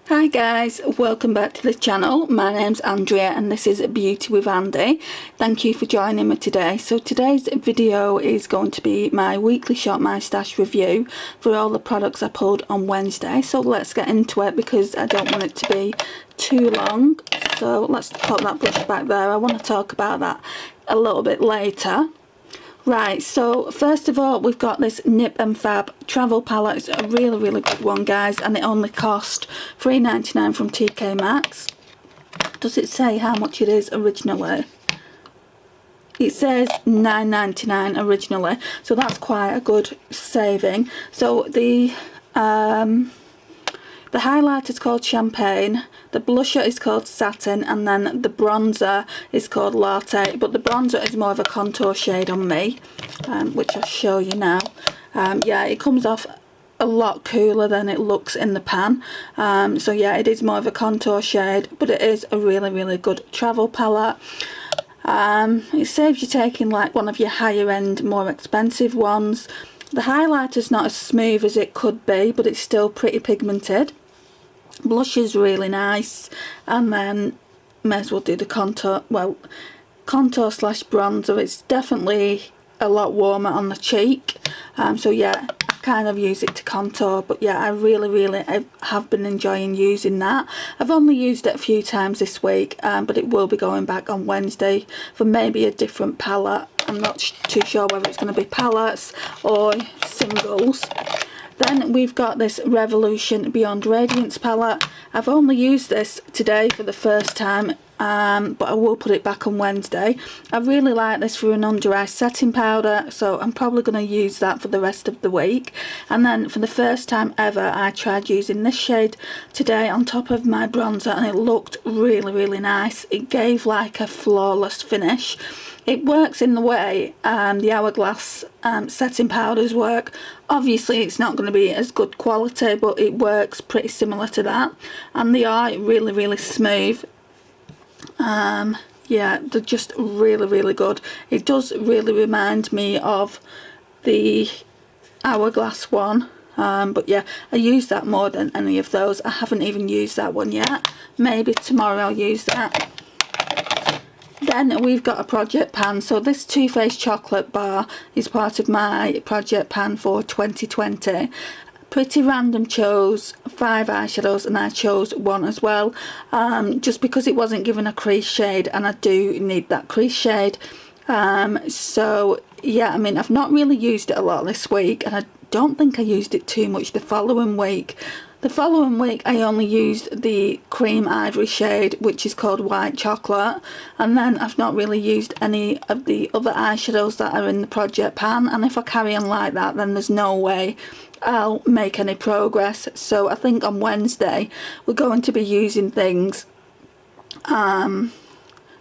Hi guys, welcome back to the channel. My name's Andrea and this is Beauty with Andy. Thank you for joining me today. So today's video is going to be my weekly Shop My Stash review for all the products I pulled on Wednesday. So let's get into it because I don't want it to be too long. So let's put that brush back there. I want to talk about that a little bit later. Right, so first of all we've got this Nip and Fab travel palette. It's a really good one, guys, and it only cost $3.99 from TK Maxx. Does it say how much it is originally? It says $9.99 originally, so that's quite a good saving. So the highlighter is called Champagne, the blusher is called Satin, and then the bronzer is called Latte, but the bronzer is more of a contour shade on me, which I'll show you now. Yeah, it comes off a lot cooler than it looks in the pan. So yeah, it is more of a contour shade, but it is a really good travel palette. It saves you taking like one of your higher end, more expensive ones. The highlighter's not as smooth as it could be, but it's still pretty pigmented. Blush is really nice, and then may as well do the contour, well, contour slash bronzer. It's definitely a lot warmer on the cheek, so yeah, I kind of use it to contour, but yeah, I really have been enjoying using that. I've only used it a few times this week, but it will be going back on Wednesday for maybe a different palette. I'm not too sure whether it's going to be palettes or singles. Then we've got this Revolution Beyond Radiance palette. I've only used this today for the first time, but I will put it back on Wednesday. I really like this for an under eye setting powder, so I'm probably going to use that for the rest of the week. And then for the first time ever, I tried using this shade today on top of my bronzer, and it looked really nice. It gave like a flawless finish. It works in the way the Hourglass setting powders work. Obviously it's not going to be as good quality, but it works pretty similar to that, and they are really smooth. Yeah, they're just really good. It does really remind me of the Hourglass one, but yeah, I use that more than any of those. I haven't even used that one yet. Maybe tomorrow I'll use that. Then we've got a project pan. So this Too Faced chocolate bar is part of my project pan for 2020. Pretty random chose 5 eyeshadows and I chose one as well, just because it wasn't given a crease shade and I do need that crease shade. So yeah, I mean, I've not really used it a lot this week, and I don't think I used it too much the following week. The following week I only used the cream ivory shade, which is called White Chocolate, and then I've not really used any of the other eyeshadows that are in the project pan, and if I carry on like that then there's no way I'll make any progress. So I think on Wednesday we're going to be using things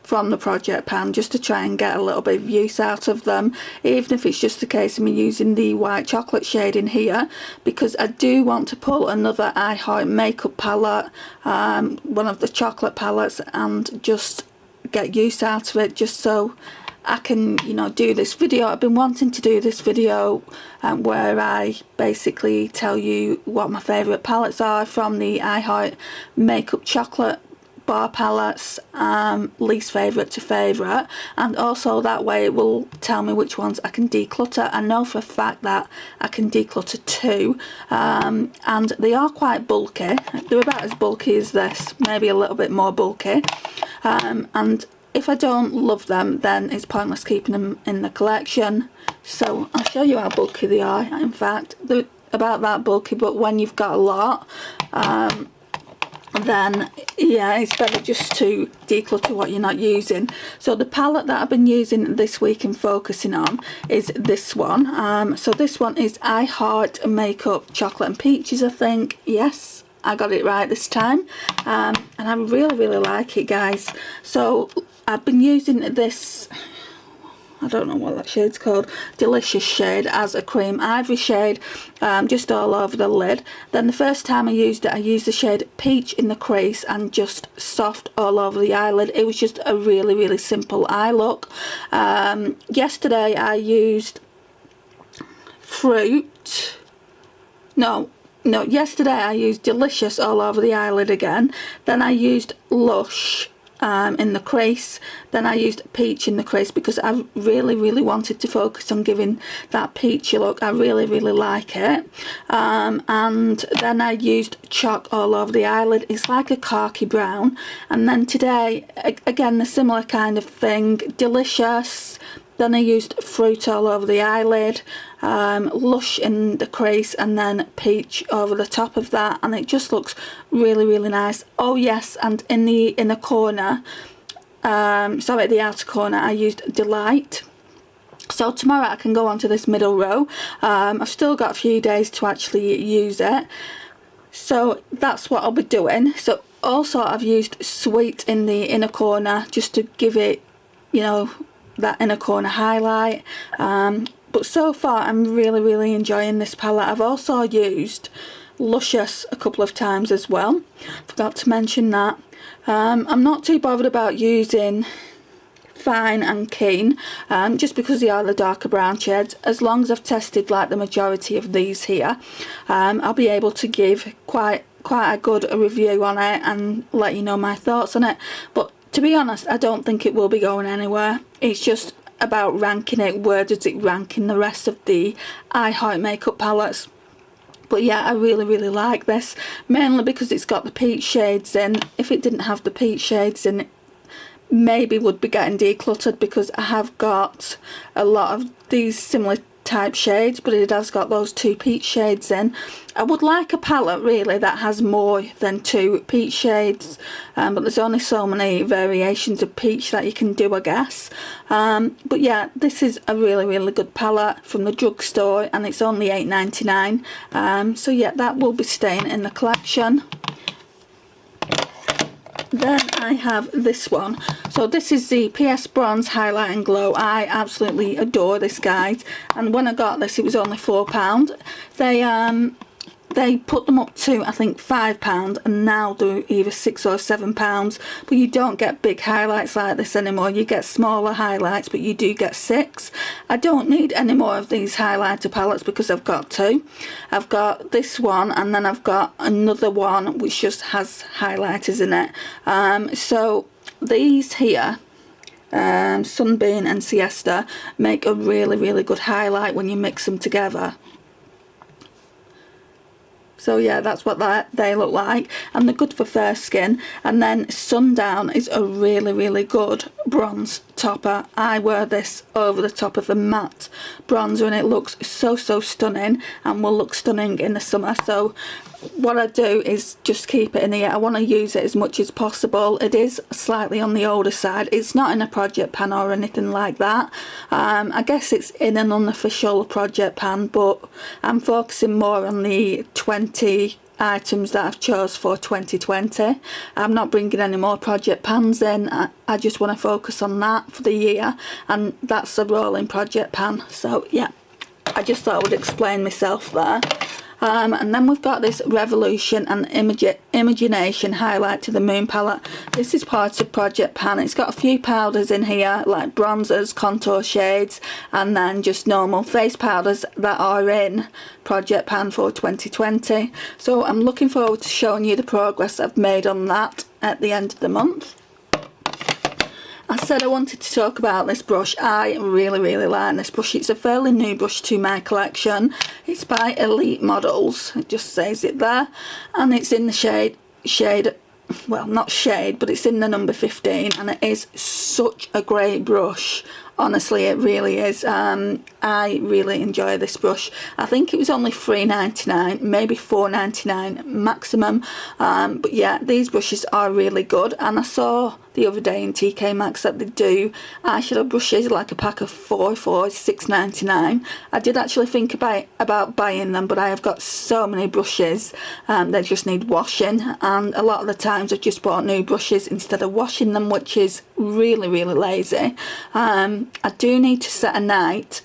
from the project pan, just to try and get a little bit of use out of them, even if it's just a case of me using the White Chocolate shade in here, because I do want to pull another I Heart makeup palette, one of the chocolate palettes, and just get use out of it, just so I can, you know, do this video. I've been wanting to do this video where I basically tell you what my favourite palettes are from the I Heart makeup chocolate bar palettes, least favourite to favourite, and also that way it will tell me which ones I can declutter. I know for a fact that I can declutter 2, and they are quite bulky. They're about as bulky as this, maybe a little bit more bulky, and if I don't love them then it's pointless keeping them in the collection. So I'll show you how bulky they are. In fact, they're about that bulky, but when you've got a lot, then yeah, it's better just to declutter what you're not using. So the palette that I've been using this week and focusing on is this one. So this one is I Heart Makeup Chocolate and Peaches, I think. Yes, I got it right this time, and I really like it, guys. So I've been using this, I don't know what that shade's called, Delicious shade, as a cream ivory shade, just all over the lid. Then the first time I used it, I used the shade Peach in the crease and just soft all over the eyelid. It was just a really simple eye look. Yesterday I used Fruit, no, no, yesterday I used Delicious all over the eyelid again. Then I used Lush in the crease. Then I used Peach in the crease because I really wanted to focus on giving that peachy look. I really like it. And then I used Chalk all over the eyelid. It's like a khaki brown. And then today, again, the similar kind of thing. Delicious. Then I used Fruit all over the eyelid, Lush in the crease, and then Peach over the top of that, and it just looks really nice. Oh yes, and in the inner corner, sorry, the outer corner, I used Delight. So tomorrow I can go on to this middle row. I've still got a few days to actually use it, so that's what I'll be doing. So also I've used Sweet in the inner corner just to give it, you know, that inner corner highlight. But so far I'm really enjoying this palette. I've also used Luscious a couple of times as well, forgot to mention that. I'm not too bothered about using Fine and Keen, just because they are the darker brown shades. As long as I've tested like the majority of these here, I'll be able to give quite a good review on it and let you know my thoughts on it. But to be honest, I don't think it will be going anywhere. It's just about ranking it. Where does it rank in the rest of the iHeart makeup palettes? But yeah, I really like this, mainly because it's got the peach shades in. If it didn't have the peach shades in, maybe would be getting decluttered, because I have got a lot of these similar type shades, but it has got those 2 peach shades in. I would like a palette really that has more than 2 peach shades, but there's only so many variations of peach that you can do, I guess. But yeah, this is a really good palette from the drugstore, and it's only $8.99. So yeah, that will be staying in the collection. Then I have this one. So this is the PS Bronze Highlight and Glow. I absolutely adore this, guys. And when I got this, it was only £4. They put them up to, I think, £5, and now they're either £6 or £7. But you don't get big highlights like this anymore. You get smaller highlights, but you do get 6. I don't need any more of these highlighter palettes because I've got 2. I've got this one, and then I've got another one which just has highlighters in it. So these here, Sunbeam and Siesta, make a really good highlight when you mix them together. So yeah, that's what they look like, and they're good for fair skin. And then Sundown is a really good bronze topper. I wear this over the top of the matte bronzer, and it looks so stunning, and will look stunning in the summer. So what I do is just keep it in here. I want to use it as much as possible. It is slightly on the older side. It's not in a project pan or anything like that. I guess it's in an unofficial project pan, but I'm focusing more on the 20 items that I've chose for 2020. I'm not bringing any more project pans in. I just want to focus on that for the year, and that's a rolling project pan. So yeah, I just thought I would explain myself there. And then we've got this Revolution and Imagination Highlight to the Moon palette. This is part of Project Pan. It's got a few powders in here, like bronzers, contour shades, and then just normal face powders that are in Project Pan for 2020. So I'm looking forward to showing you the progress I've made on that at the end of the month. I said I wanted to talk about this brush. I really like this brush. It's a fairly new brush to my collection. It's by Elite Models. It just says it there. And it's in the shade, well, not shade, but it's in the number 15. And it is such a great brush. Honestly, it really is. I really enjoy this brush. I think it was only $3.99, maybe $4.99 maximum. But yeah, these brushes are really good. And I saw the other day in TK Maxx that they do eyeshadow brushes, like a pack of 4 for $6.99. I did actually think about buying them, but I have got so many brushes they just need washing, and a lot of the times I've just bought new brushes instead of washing them, which is really lazy. I do need to set a night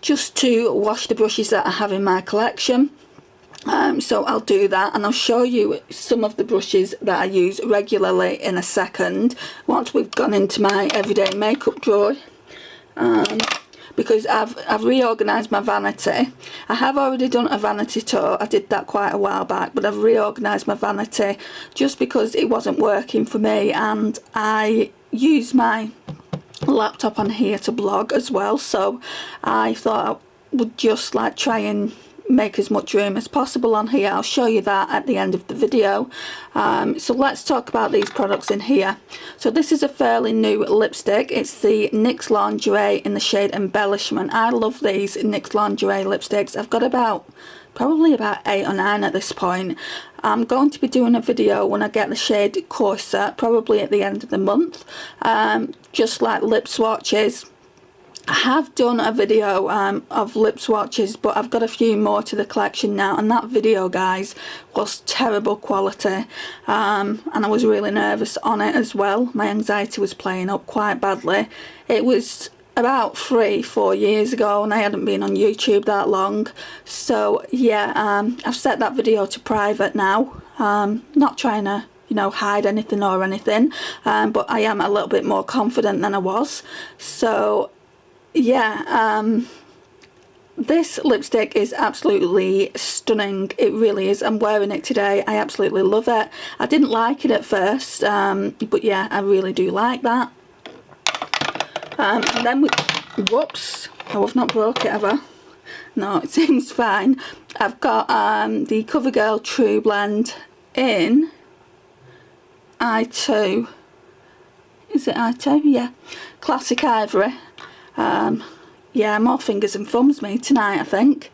just to wash the brushes that I have in my collection. So I'll do that, and I'll show you some of the brushes that I use regularly in a second once we've gone into my everyday makeup drawer. because I've reorganised my vanity. I have already done a vanity tour. I did that quite a while back, but I've reorganised my vanity just because it wasn't working for me, and I use my laptop on here to blog as well, so I thought I would just like try and make as much room as possible on here. I'll show you that at the end of the video. So let's talk about these products in here. So this is a fairly new lipstick. It's the NYX Lingerie in the shade Embellishment. I love these NYX Lingerie lipsticks. I've got probably about 8 or 9 at this point. I'm going to be doing a video when I get the shade Corset, probably at the end of the month, just like lip swatches. I have done a video of lip swatches, but I've got a few more to the collection now, and that video, guys, was terrible quality, and I was really nervous on it as well. My anxiety was playing up quite badly. It was about 3-4 years ago, and I hadn't been on YouTube that long, so yeah, I've set that video to private now. Not trying to, you know, hide anything or anything, but I am a little bit more confident than I was. So yeah, this lipstick is absolutely stunning. It really is. I'm wearing it today. I absolutely love it. I didn't like it at first, but yeah, I really do like that. And then whoops, oh, I've not broke it, have I? No, it seems fine. I've got the CoverGirl True Blend in I2. Is it I2? Yeah. Classic Ivory. Yeah, more fingers and thumbs me tonight, I think.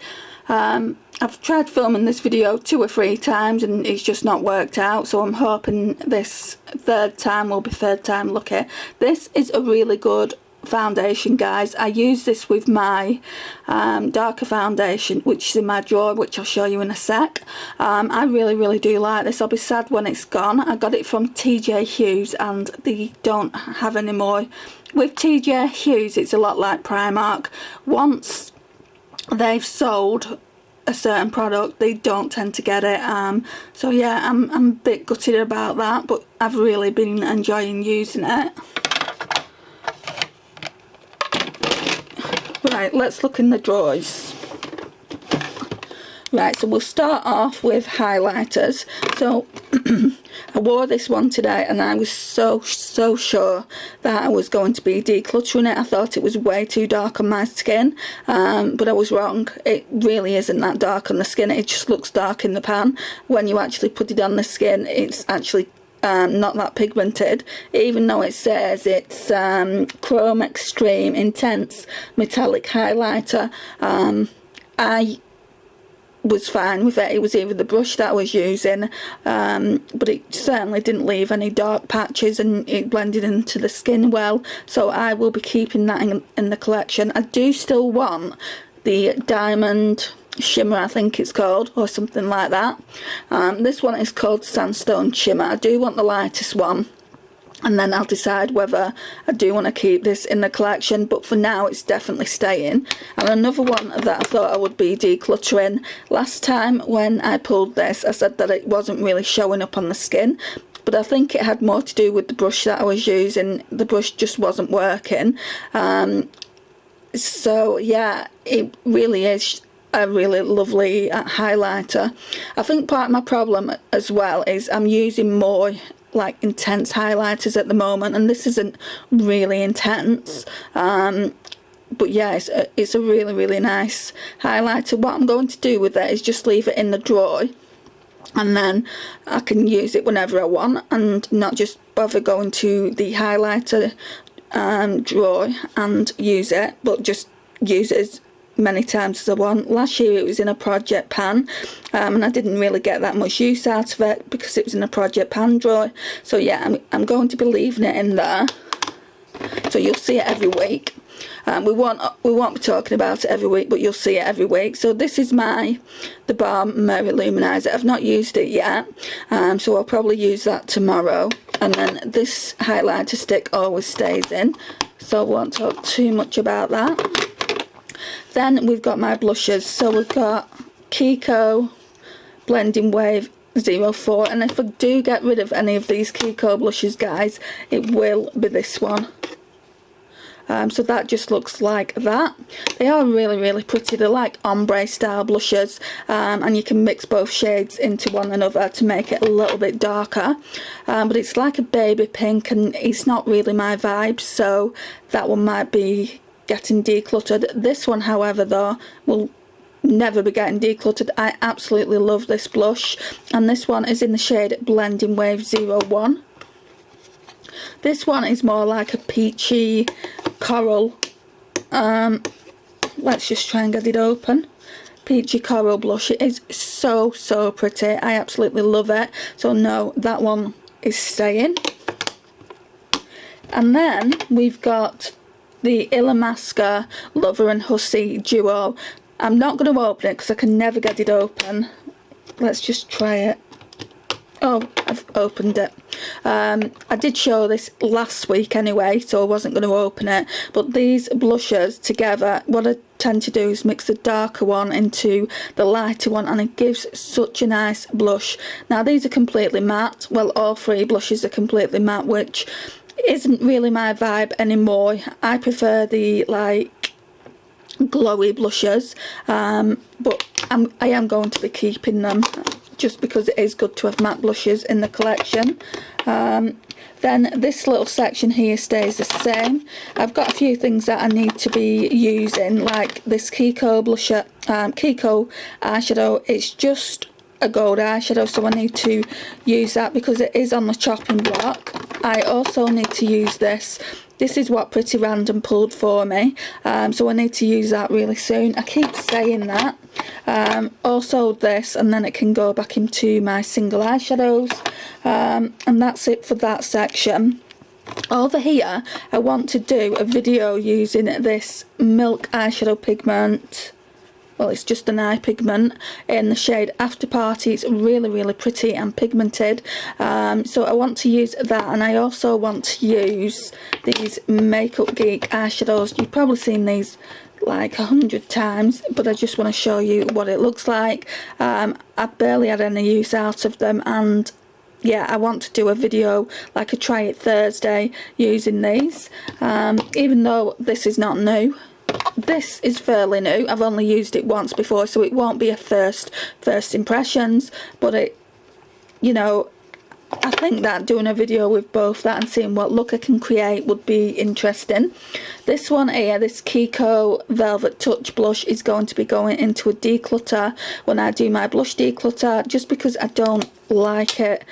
I've tried filming this video 2 or 3 times and it's just not worked out, so I'm hoping this third time will be third time lucky. This is a really good foundation, guys. I use this with my darker foundation, which is in my drawer, which I'll show you in a sec. I really do like this. I'll be sad when it's gone. I got it from TJ Hughes and they don't have any more. With TJ Hughes, it's a lot like Primark. Once they've sold a certain product, they don't tend to get it. So yeah, I'm a bit gutted about that, but I've really been enjoying using it. Right, let's look in the drawers. Right, so we'll start off with highlighters. So I wore this one today and I was so sure that I was going to be decluttering it. I thought it was way too dark on my skin, but I was wrong. It really isn't that dark on the skin. It just looks dark in the pan. When you actually put it on the skin, it's actually not that pigmented, even though it says it's Chrome Extreme Intense Metallic Highlighter. I was fine with it. It was either the brush that I was using, but it certainly didn't leave any dark patches and it blended into the skin well, so I will be keeping that in the collection. I do still want the Diamond Shimmer, I think it's called, or something like that. This one is called Sandstone Shimmer. I do want the lightest one, and then I'll decide whether I do want to keep this in the collection, but for now it's definitely staying. And another one that I thought I would be decluttering, last time when I pulled this I said that it wasn't really showing up on the skin, but I think it had more to do with the brush that I was using. The brush just wasn't working. So yeah, it really is a really lovely highlighter. I think part of my problem as well is I'm using more like intense highlighters at the moment, and this isn't really intense, but yeah, it's a really nice highlighter. What I'm going to do with it is just leave it in the drawer, and then I can use it whenever I want and not just bother going to the highlighter drawer and use it, but just use it as many times as I want. Last year it was in a project pan, and I didn't really get that much use out of it because it was in a project pan drawer. So yeah, I'm going to be leaving it in there, so you'll see it every week. We won't be talking about it every week, but you'll see it every week. So this is the Balm Mirror Luminizer. I've not used it yet, so I'll probably use that tomorrow. And then this highlighter stick always stays in, so I won't talk too much about that. Then we've got my blushes. So we've got Kiko Blending Wave 04, and if I do get rid of any of these Kiko blushes, guys, it will be this one. So that just looks like that. They are really pretty. They're like ombre style blushes, and you can mix both shades into one another to make it a little bit darker, but it's like a baby pink and it's not really my vibe, so that one might be getting decluttered. This one, however, though, will never be getting decluttered. I absolutely love this blush, and this one is in the shade Blending Wave 01. This one is more like a peachy coral. Let's just try and get it open. Peachy coral blush. It is so pretty. I absolutely love it. So no, that one is staying. And then we've got the Illamasqua Lover and Hussy duo. I'm not going to open it because I can never get it open. Let's just try it. Oh, I've opened it. I did show this last week anyway, so I wasn't going to open it. But these blushes together, what I tend to do is mix the darker one into the lighter one, and it gives such a nice blush. Now these are completely matte. Well, all three blushes are completely matte, which isn't really my vibe anymore. I prefer the like glowy blushes, but I am going to be keeping them, just because it is good to have matte blushes in the collection. Then this little section here stays the same. I've got a few things that I need to be using, like this Kiko blusher, Kiko eyeshadow. It's just a gold eyeshadow, so I need to use that because it is on the chopping block. I also need to use this. This is what Pretty Random pulled for me, so I need to use that really soon. I keep saying that. Also this, and then it can go back into my single eyeshadows, and that's it for that section. Over here, I want to do a video using this Milk eyeshadow pigment. Well, it's just an eye pigment in the shade After Party. It's really pretty and pigmented. So I want to use that, and I also want to use these Makeup Geek eyeshadows. You've probably seen these like 100 times, but I just want to show you what it looks like. I've barely had any use out of them, and yeah, I want to do a video like a Try It Thursday using these, even though this is not new. This is fairly new. I've only used it once before, so it won't be a first impressions, but it, you know, I think that doing a video with both that and seeing what look I can create would be interesting. This one here, this Kiko Velvet Touch blush, is going to be going into a declutter when I do my blush declutter, just because I don't like it.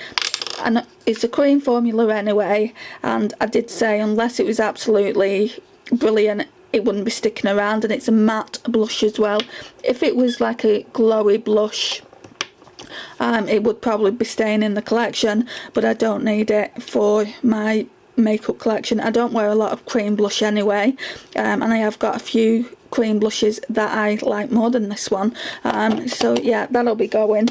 And it's a cream formula anyway, and I did say unless it was absolutely brilliant, it wouldn't be sticking around. And it's a matte blush as well. If it was like a glowy blush, it would probably be staying in the collection, but I don't need it for my makeup collection. I don't wear a lot of cream blush anyway, and I have got a few cream blushes that I like more than this one, so yeah, that'll be going.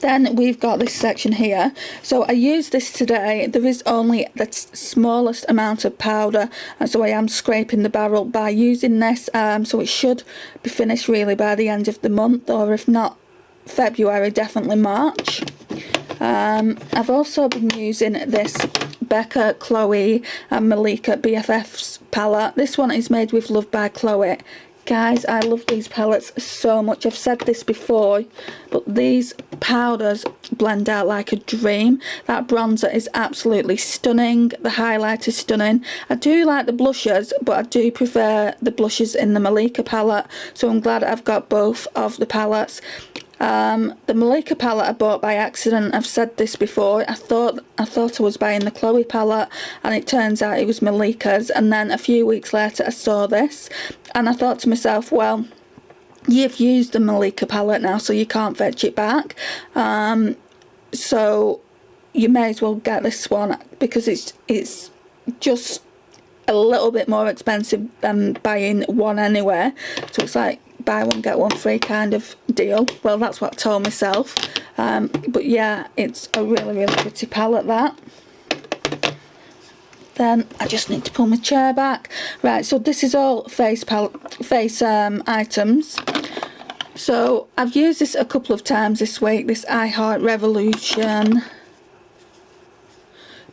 Then we've got this section here. So I used this today. There is only the smallest amount of powder, and so I am scraping the barrel by using this, so it should be finished really by the end of the month, or if not February, definitely March. I've also been using this Becca, Chloe and Malika BFFs palette. This one is made with Love by Chloe. Guys, I love these palettes so much. I've said this before, but these powders blend out like a dream. That bronzer is absolutely stunning. The highlight is stunning. I do like the blushes, but I do prefer the blushes in the Malika palette, so I'm glad I've got both of the palettes. The Malika palette I bought by accident. I've said this before. I thought I was buying the Chloe palette, and it turns out it was Malika's. And then a few weeks later I saw this, and I thought to myself, well, you've used the Malika palette now, so you can't fetch it back, so you may as well get this one, because it's just a little bit more expensive than buying one anywhere. So it's like buy one get one free kind of deal. Well, that's what I told myself. But yeah, it's a really pretty palette, that. Then I just need to pull my chair back. Right, so this is all face items. So I've used this a couple of times this week, this I Heart Revolution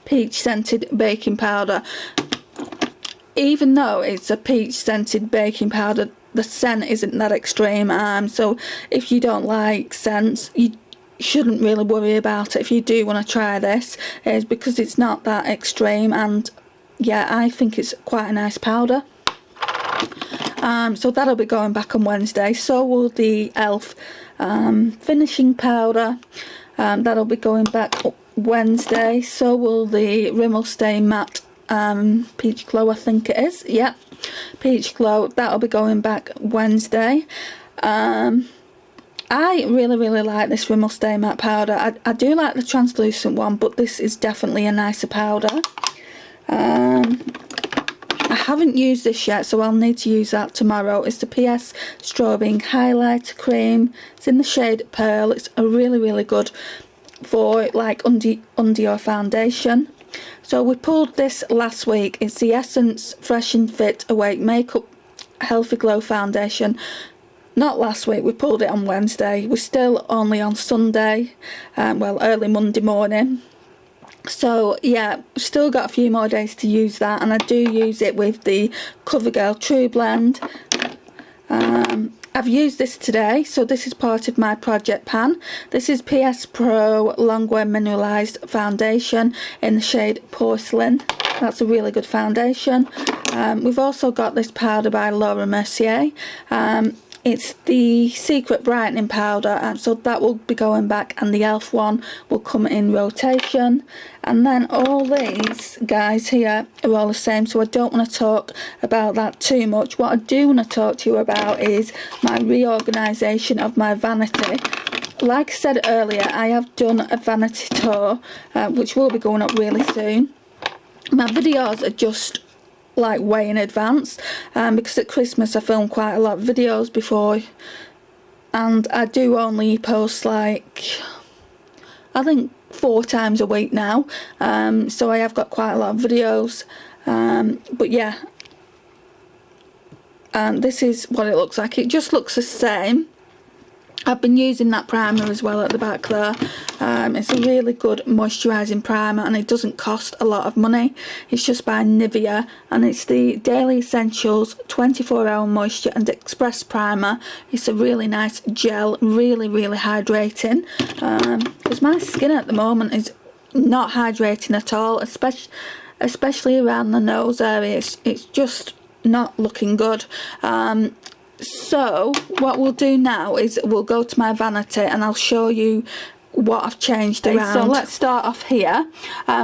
peach scented baking powder. even though it's a peach scented baking powder, the scent isn't that extreme. So if you don't like scents, you shouldn't really worry about it. If you do want to try this, is because it's not that extreme, and yeah, I think it's quite a nice powder. So that'll be going back on Wednesday. So will the e.l.f. finishing powder. That'll be going back Wednesday. So will the Rimmel Stay Matte Peach Glow, I think it is. Yeah, Peach Glow. That'll be going back Wednesday. I really like this Rimmel Stay Matte powder. I do like the translucent one, but this is definitely a nicer powder. I haven't used this yet, so I'll need to use that tomorrow. It's the PS Strobing Highlighter Cream. It's in the shade Pearl. It's a really good for like under your foundation. So we pulled this last week. It's the Essence Fresh and Fit Awake Makeup Healthy Glow Foundation. Not last week, we pulled it on Wednesday. We're still only on Sunday, well, early Monday morning. So yeah, still got a few more days to use that, and I do use it with the CoverGirl True Blend. I've used this today, so this is part of my project pan. This is PS Pro Longwear Mineralized Foundation in the shade Porcelain. That's a really good foundation. We've also got this powder by Laura Mercier. It's the Secret Brightening Powder, so that will be going back, and the e.l.f. one will come in rotation. And then all these guys here are all the same, so I don't want to talk about that too much. What I do want to talk to you about is my reorganisation of my vanity. Like I said earlier, I have done a vanity tour, which will be going up really soon. My videos are just like way in advance, because at Christmas I film quite a lot of videos before, and I do only post like I think 4 times a week now, so I have got quite a lot of videos, but yeah, this is what it looks like. It just looks the same. I've been using that primer as well at the back there. It's a really good moisturising primer, and it doesn't cost a lot of money. It's just by Nivea, and it's the Daily Essentials 24-hour moisture and express primer. It's a really nice gel, really hydrating, because my skin at the moment is not hydrating at all, especially around the nose area. It's just not looking good. So what we'll do now is we'll go to my vanity, and I'll show you what I've changed around. So let's start off here.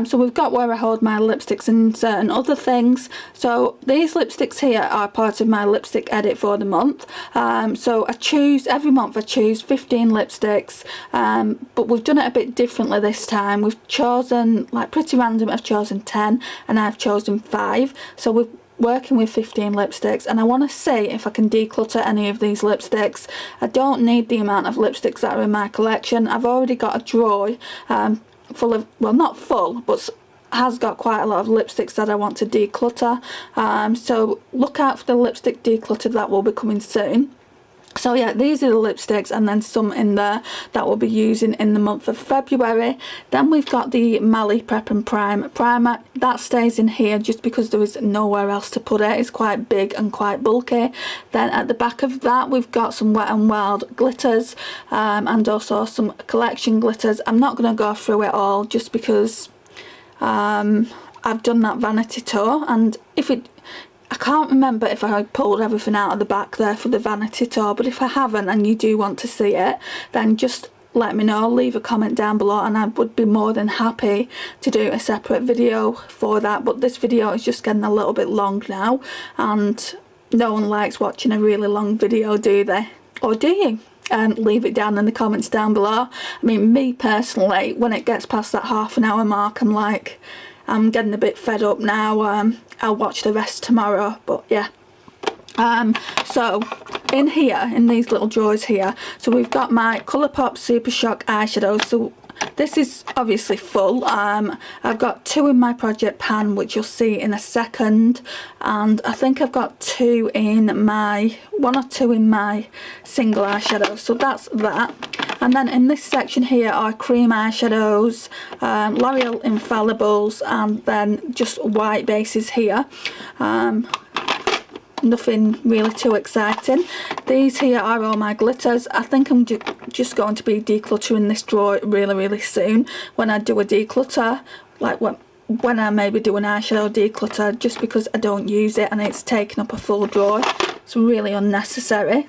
So we've got where I hold my lipsticks and certain other things. So these lipsticks here are part of my lipstick edit for the month. So every month I choose 15 lipsticks, but we've done it a bit differently this time. We've chosen, like pretty random, I've chosen 10 and I've chosen 5. So we're working with 15 lipsticks, and I want to see if I can declutter any of these lipsticks. I don't need the amount of lipsticks that are in my collection. I've already got a drawer full of, well, not full, but has got quite a lot of lipsticks that I want to declutter. So look out for the lipstick declutter that will be coming soon. So yeah, these are the lipsticks, and then some in there that we'll be using in the month of February. Then we've got the Mally Prep and Prime primer. That stays in here just because there is nowhere else to put it. It's quite big and quite bulky. Then at the back of that we've got some Wet n Wild glitters, and also some collection glitters. I'm not going to go through it all just because I've done that vanity tour, and I can't remember if I pulled everything out of the back there for the vanity tour, but if I haven't and you do want to see it, then just let me know, leave a comment down below, and I would be more than happy to do a separate video for that. But this video is just getting a little bit long now, and no one likes watching a really long video, do they? Or do you? Leave it down in the comments down below. I mean, me personally, when it gets past that half-an-hour mark, I'm getting a bit fed up now. I'll watch the rest tomorrow, but yeah. So in here, in these little drawers here, so we've got my Colourpop Super Shock eyeshadows. So this is obviously full. I've got 2 in my project pan, which you'll see in a second, and I think I've got 2 in my, 1 or 2 in my single eyeshadow, so that's that. And then in this section here are cream eyeshadows, L'Oreal Infallibles, and then just white bases here. Nothing really too exciting. These here are all my glitters. I think I'm just going to be decluttering this drawer really soon when I do a declutter, like when I maybe do an eyeshadow declutter, just because I don't use it and it's taken up a full drawer. It's really unnecessary.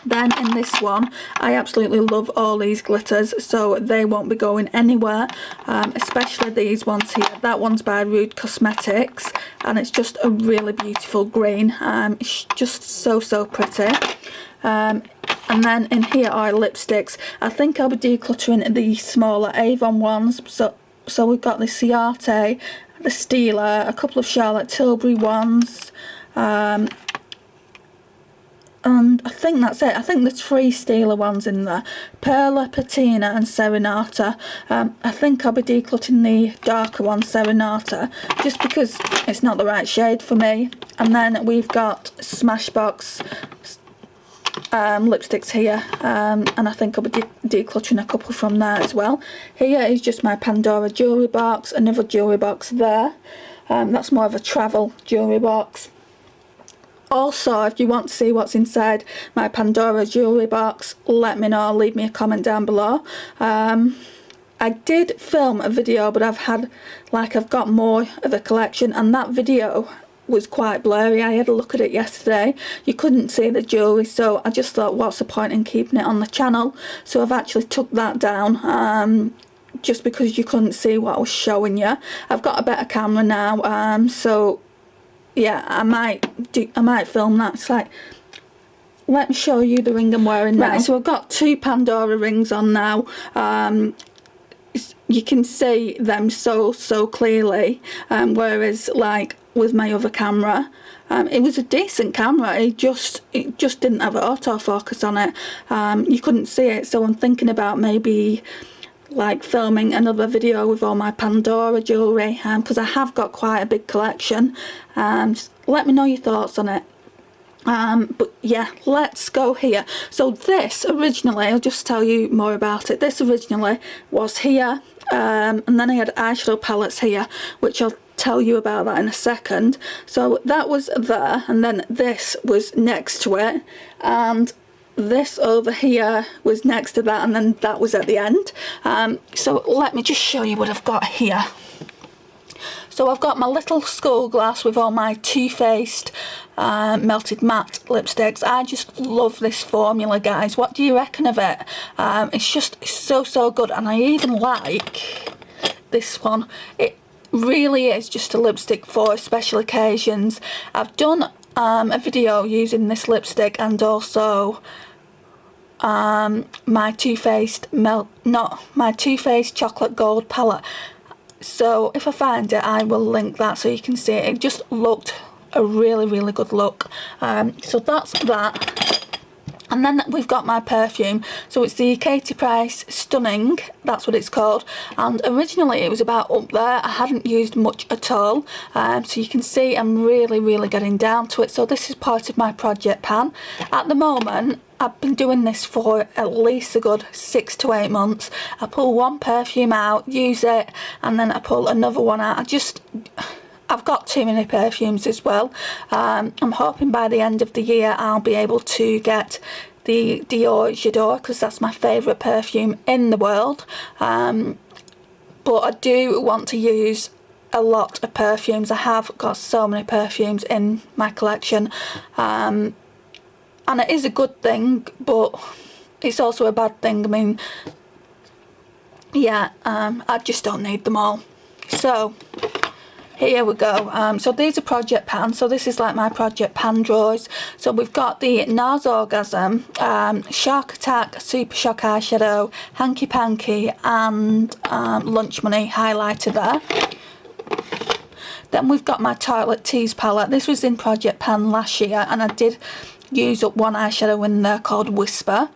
Then in this one, I absolutely love all these glitters, so they won't be going anywhere, especially these ones here. That one's by Rude Cosmetics, and it's just a really beautiful green. It's just so pretty. And then in here are lipsticks. I think I'll be decluttering the smaller Avon ones. So we've got the Ciate, the Stila, a couple of Charlotte Tilbury ones, and I think that's it. I think there's 3 Stila ones in there. Perla, Patina and Serenata. I think I'll be decluttering the darker one, Serenata, just because it's not the right shade for me. And then we've got Smashbox lipsticks here, and I think I'll be decluttering a couple from there as well. Here is just my Pandora jewellery box, another jewellery box there. That's more of a travel jewellery box. Also, if you want to see what's inside my Pandora jewellery box, let me know, leave me a comment down below. I did film a video, but I've got more of a collection, and that video was quite blurry. I had a look at it yesterday. You couldn't see the jewellery, so I just thought, what's the point in keeping it on the channel? So I've actually took that down, just because you couldn't see what I was showing you. I've got a better camera now, so yeah, I might film that. It's like, let me show you the ring I'm wearing now. Right, so I've got 2 Pandora rings on now. You can see them so clearly, whereas like with my other camera, it was a decent camera, it just didn't have autofocus on it. You couldn't see it, so I'm thinking about maybe like filming another video with all my Pandora jewellery, because I have got quite a big collection. Just let me know your thoughts on it. But yeah, let's go here. So this originally, I'll just tell you more about it. This originally was here, and then I had eyeshadow palettes here, which I'll tell you about that in a second. So that was there, and then this was next to it, and this over here was next to that, and then that was at the end. So let me just show you what I've got here. So I've got my little skull glass with all my Too Faced melted matte lipsticks. I just love this formula, guys. What do you reckon of it? It's just so good, and I even like this one. It really is just a lipstick for special occasions. I've done a video using this lipstick, and also my Too Faced chocolate gold palette. So if I find it, I will link that so you can see it. It just looked a really good look. So that's that. And then we've got my perfume. So it's the Katie Price Stunning, that's what it's called. And originally it was about up there. I hadn't used much at all. So you can see I'm really getting down to it. So this is part of my project pan. At the moment, I've been doing this for at least a good 6 to 8 months. I pull one perfume out, use it, and then I pull another one out. I've got too many perfumes as well. I'm hoping by the end of the year I'll be able to get the Dior J'adore, because that's my favourite perfume in the world. But I do want to use a lot of perfumes. I have got so many perfumes in my collection. And it is a good thing, but it's also a bad thing. I mean, yeah, I just don't need them all. So here we go. So these are project pans. So this is like my project pan drawers. So we've got the NARS Orgasm, Shark Attack, Super Shock Eyeshadow, Hanky Panky, and Lunch Money highlighter there. Then we've got my Tartelette Tease palette. This was in project pan last year, and I did use up one eyeshadow in there called Whisper.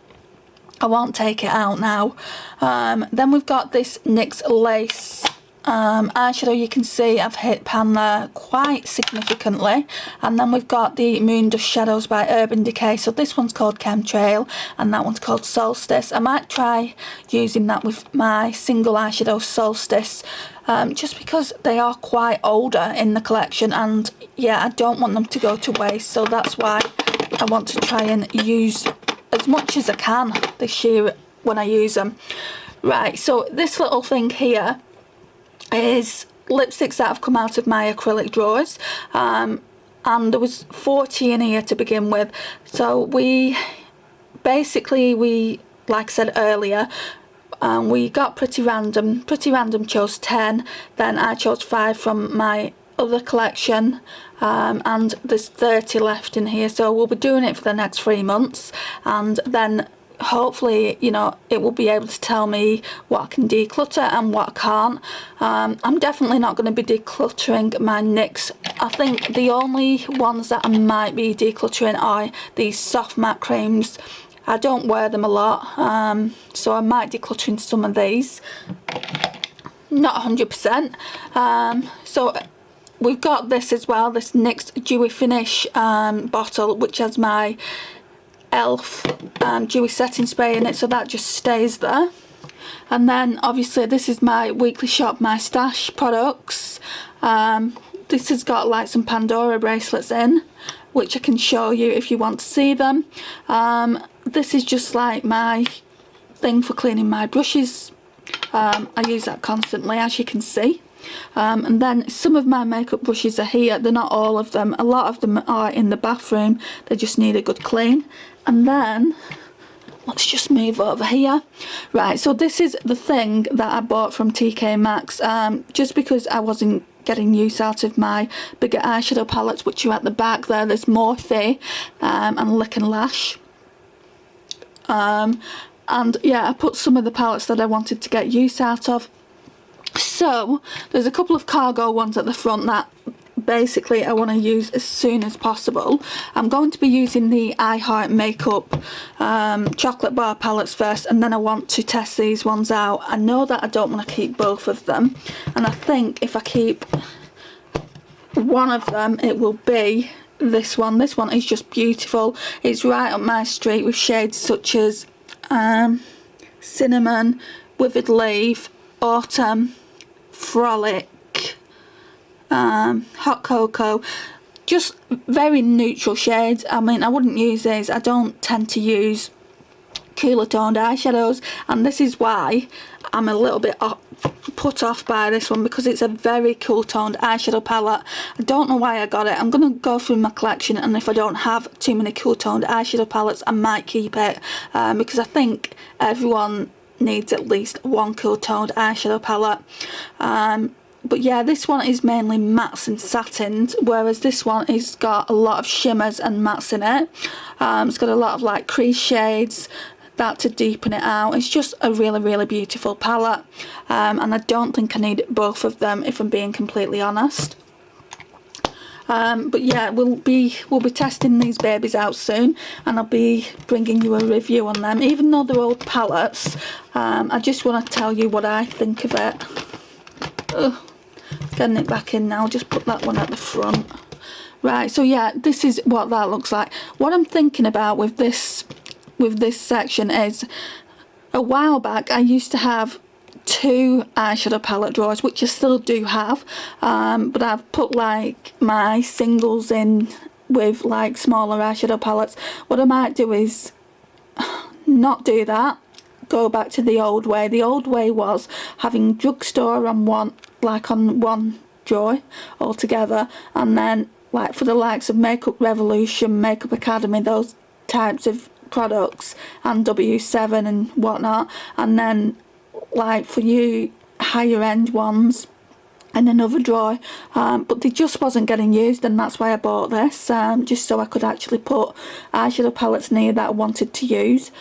I won't take it out now. Then we've got this NYX Lace eyeshadow. You can see I've hit pan there quite significantly. And then we've got the Moon Dust Shadows by Urban Decay. So this one's called Chemtrail and that one's called Solstice. I might try using that with my single eyeshadow Solstice, just because they are quite older in the collection, and yeah, I don't want them to go to waste. So that's why I want to try and use as much as I can this year when I use them. Right, so this little thing here is lipsticks that have come out of my acrylic drawers, and there was 40 in here to begin with. So we basically, like I said earlier, we got pretty random chose 10, then I chose 5 from my other collection, and there's 30 left in here. So we'll be doing it for the next 3 months, and then hopefully, you know, it will be able to tell me what I can declutter and what I can't. I'm definitely not going to be decluttering my NYX. I think the only ones that I might be decluttering are these soft matte creams. I don't wear them a lot, so I might declutter some of these. Not 100%. So we've got this as well, this NYX Dewy Finish bottle, which has my Elf Dewy Setting Spray in it, so that just stays there. And then obviously this is my weekly shop, my stash products. This has got like some Pandora bracelets in, which I can show you if you want to see them. This is just like my thing for cleaning my brushes. I use that constantly, as you can see. And then some of my makeup brushes are here. They're not all of them. A lot of them are in the bathroom. They just need a good clean. And then let's just move over here. Right, so this is the thing that I bought from TK Maxx, just because I wasn't getting use out of my bigger eyeshadow palettes, which are at the back there. There's Morphe and Lick and Lash. And yeah, I put some of the palettes that I wanted to get use out of. So there's a couple of cargo ones at the front that basically I want to use as soon as possible. I'm going to be using the I Heart Makeup chocolate bar palettes first, and then I want to test these ones out. I know that I don't want to keep both of them, and I think if I keep one of them it will be this one. This one is just beautiful. It's right up my street with shades such as Cinnamon, Withered Leaf, Autumn, Frolic, Hot Cocoa. Just very neutral shades. I mean, I wouldn't use these. I don't tend to use cooler toned eyeshadows, and this is why I'm a little bit put off by this one, because it's a very cool toned eyeshadow palette. I don't know why I got it. I'm going to go through my collection, and if I don't have too many cool toned eyeshadow palettes, I might keep it, because I think everyone needs at least one cool toned eyeshadow palette. But yeah, this one is mainly mattes and satins, whereas this one has got a lot of shimmers and mattes in it. It's got a lot of like crease shades, that to deepen it out. It's just a really beautiful palette, and I don't think I need both of them, if I'm being completely honest. But yeah, we'll be testing these babies out soon, and I'll be bringing you a review on them. Even though they're old palettes, I just want to tell you what I think of it. Ugh, getting it back in now. Just put that one at the front. Right, so yeah, this is what that looks like. What I'm thinking about with this section is, a while back I used to have 2 eyeshadow palette drawers, which I still do have, but I've put like my singles in with like smaller eyeshadow palettes. What I might do is not do that, go back to the old way. The old way was having drugstore on one drawer altogether, and then like for the likes of Makeup Revolution, Makeup Academy, those types of products, and W7 and whatnot, and then like for you higher end ones in another drawer, but they just wasn't getting used, and that's why I bought this, just so I could actually put eyeshadow palettes near that I wanted to use.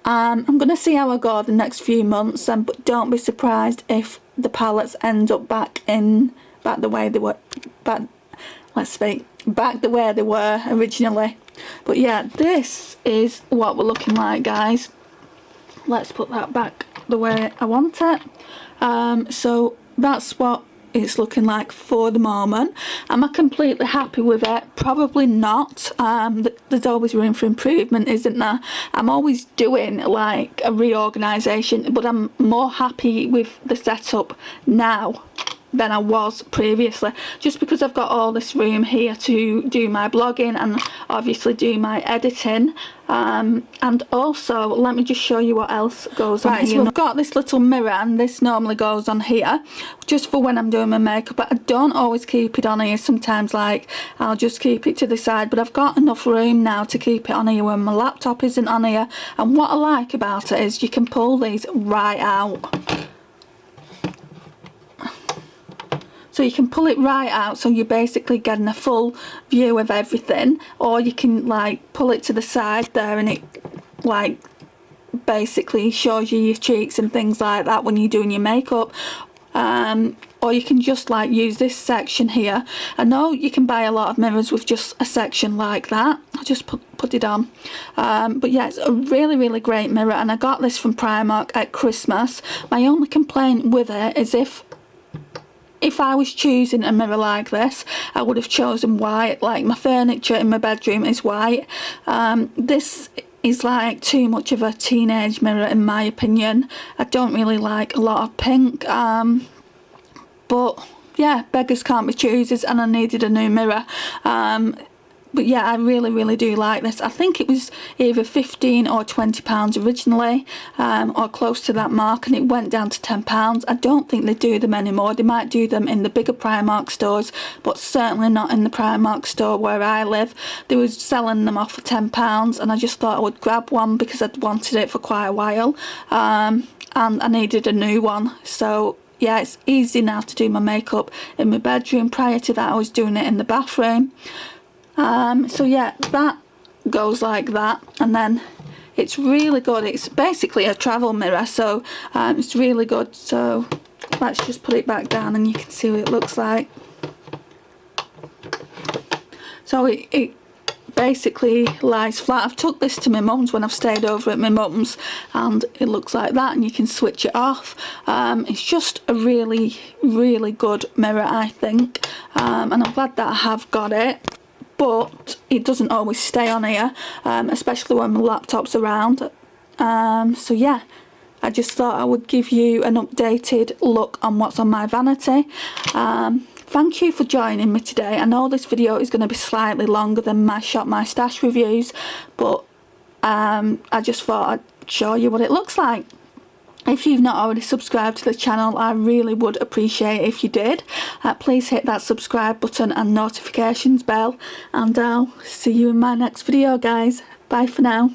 I'm going to see how I go the next few months, but don't be surprised if the palettes end up back the way they were, back the way they were originally. But yeah, this is what we're looking like, guys. let's put that back the way I want it. So that's what it's looking like for the moment. Am I completely happy with it? Probably not. There's always room for improvement, isn't there? I'm always doing like a reorganisation, but I'm more happy with the setup now than I was previously, just because I've got all this room here to do my blogging and obviously do my editing. And also, let me just show you what else goes on here. So I've got this little mirror, and this normally goes on here just for when I'm doing my makeup, but I don't always keep it on here. Sometimes like I'll just keep it to the side, but I've got enough room now to keep it on here when my laptop isn't on here. And what I like about it is you can pull these right out. So you can pull it right out, so you're basically getting a full view of everything, or you can like pull it to the side there and it like basically shows you your cheeks and things like that when you're doing your makeup. Or you can just like use this section here. I know you can buy a lot of mirrors with just a section like that. I'll just put it on. But yeah, it's a really great mirror, and I got this from Primark at Christmas. My only complaint with it is if I was choosing a mirror like this, I would have chosen white. Like my furniture in my bedroom is white. This is like too much of a teenage mirror in my opinion. I don't really like a lot of pink. But yeah, beggars can't be choosers, and I needed a new mirror. But yeah, I really do like this. I think it was either £15 or £20 originally, or close to that mark, and it went down to £10. I don't think they do them anymore. They might do them in the bigger Primark stores, but certainly not in the Primark store where I live. They were selling them off for £10, and I just thought I would grab one because I'd wanted it for quite a while, and I needed a new one. So yeah, it's easy now to do my makeup in my bedroom. Prior to that, I was doing it in the bathroom. So yeah, that goes like that, and then it's really good. It's basically a travel mirror, so it's really good. So let's just put it back down and you can see what it looks like. So it basically lies flat. I've took this to my mum's when I've stayed over at my mum's, and it looks like that, and you can switch it off. It's just a really good mirror, I think, and I'm glad that I have got it. But it doesn't always stay on here, especially when my laptop's around. So yeah, I just thought I would give you an updated look on what's on my vanity. Thank you for joining me today. I know this video is going to be slightly longer than my Shop My Stash reviews, but I just thought I'd show you what it looks like. If you've not already subscribed to the channel, I really would appreciate it if you did. Please hit that subscribe button and notifications bell, and I'll see you in my next video, guys. Bye for now.